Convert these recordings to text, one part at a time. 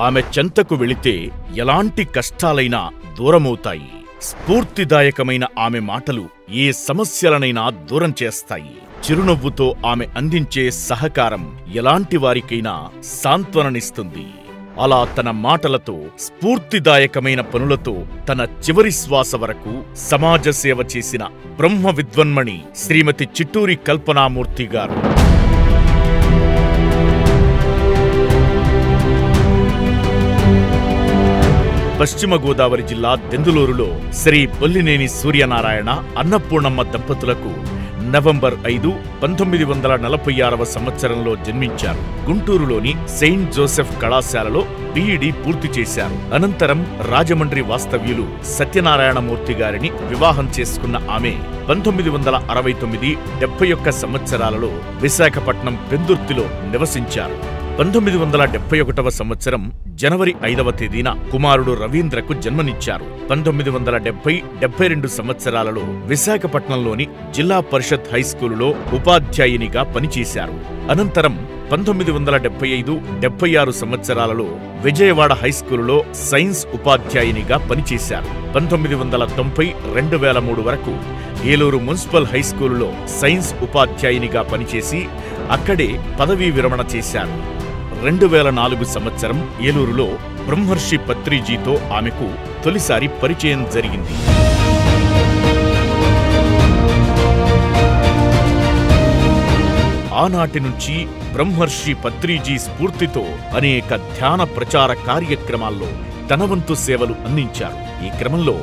ఆమె చెంతకు వెళితే ఎలాంటి కష్టాలైనా దూరమవుతాయి. స్ఫూర్తిదాయకమైన ఆమె మాటలు ఏ సమస్యలనైనా దూరం చేస్తాయి. చిరునవ్వుతో ఆమె అందించే సహకారం ఎలాంటి వారికైనా సాంత్వననిస్తుంది. అలా తన మాటలతో, స్ఫూర్తిదాయకమైన పనులతో తన చివరి శ్వాస వరకు సమాజ సేవ చేసిన బ్రహ్మ విద్వన్మణి శ్రీమతి చిట్టూరి కల్పనామూర్తి గారు. పశ్చిమ గోదావరి జిల్లా దెందులూరులో శ్రీ బొల్లినేని సూర్యనారాయణ, అన్నపూర్ణమ్మ దంపతులకు నవంబర్ 5, 1946వ సంవత్సరంలో జన్మించారు. గుంటూరులోని సెయింట్ జోసెఫ్ కళాశాలలో బీఈడీ పూర్తి చేశారు. అనంతరం రాజమండ్రి వాస్తవ్యులు సత్యనారాయణమూర్తి గారిని వివాహం చేసుకున్న ఆమె 1969-71 సంవత్సరాలలో విశాఖపట్నం పెందుర్తిలో నివసించారు. 1971వ సంవత్సరం జనవరి 5వ తేదీన కుమారుడు రవీంద్రకు జన్మనిచ్చారు. 1970-72 సంవత్సరాలలో విశాఖపట్నంలోని జిల్లా పరిషత్ హైస్కూలులో ఉపాధ్యాయునిగా పనిచేశారు. అనంతరం 1975-76 సంవత్సరాలలో విజయవాడ హైస్కూలులో సైన్స్ ఉపాధ్యాయునిగా పనిచేశారు. 1990-2003 వరకు ఏలూరు మున్సిపల్ హైస్కూలులో సైన్స్ ఉపాధ్యాయునిగా పనిచేసి అక్కడే పదవీ విరమణ చేశారు. 2004 సంవత్సరం ఏలూరులో బ్రహ్మర్షి పత్రిజీతో ఆమెకు తొలిసారి పరిచయం జరిగింది. ఆనాటి నుంచి బ్రహ్మర్షి పత్రిజీ స్ఫూర్తితో అనేక ధ్యాన ప్రచార కార్యక్రమాల్లో తన వంతు సేవలు అందించారు. ఈ క్రమంలో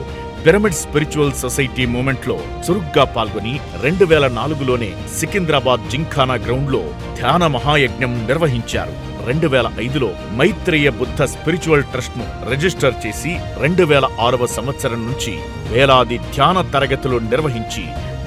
పిరమిడ్ స్పిరిచువల్ సొసైటీ మూవ్మెంట్లో చురుగ్గా పాల్గొని 2004లోనే సికింద్రాబాద్ జింఖానా గ్రౌండ్లో ధ్యాన మహాయజ్ఞం నిర్వహించారు. 2005లో మైత్రేయ బుద్ధ స్పిరిచువల్ ట్రస్ట్ను రిజిస్టర్ చేసి 2006వ సంవత్సరం నుంచి వేలాది ధ్యాన తరగతులు నిర్వహించి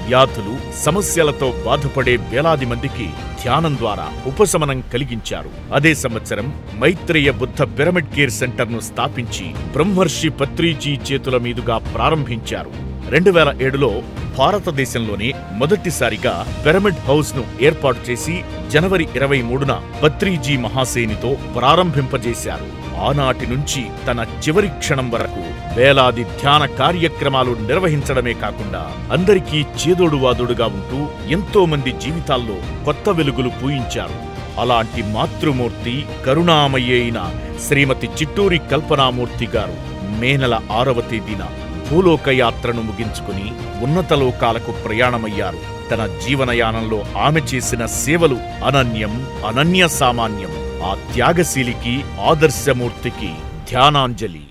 వ్యాధులు, సమస్యలతో బాధపడే వేలాది మందికి ధ్యానం ద్వారా ఉపశమనం కలిగించారు. అదే సంవత్సరం మైత్రేయ బుద్ధ పిరమిడ్ కేర్ సెంటర్ను స్థాపించి బ్రహ్మర్షి పత్రిజీ చేతుల మీదుగా ప్రారంభించారు. 2007లో భారతదేశంలోనే మొదటిసారిగా పిరమిడ్ హౌస్ ను ఏర్పాటు చేసి జనవరి 23న పత్రిజీ మహాసేనితో ప్రారంభింపజేశారు. ఆనాటి నుంచి తన చివరి క్షణం వరకు వేలాది ధ్యాన కార్యక్రమాలు నిర్వహించడమే కాకుండా అందరికీ చేదోడువాదుడుగా ఉంటూ ఎంతో మంది జీవితాల్లో కొత్త వెలుగులు పూయించారు. అలాంటి మాతృమూర్తి, కరుణామయ్య అయిన శ్రీమతి చిట్టూరి కల్పనామూర్తి గారు మే నెల 6వ తేదీన భూలోకయాత్రను ముగించుకుని ఉన్నత లోకాలకు ప్రయాణమయ్యారు. తన జీవనయానంలో ఆమె చేసిన సేవలు అనన్యం, అనన్య సామాన్యం. ఆ త్యాగశీలికి, ఆదర్శమూర్తికి ధ్యానాంజలి.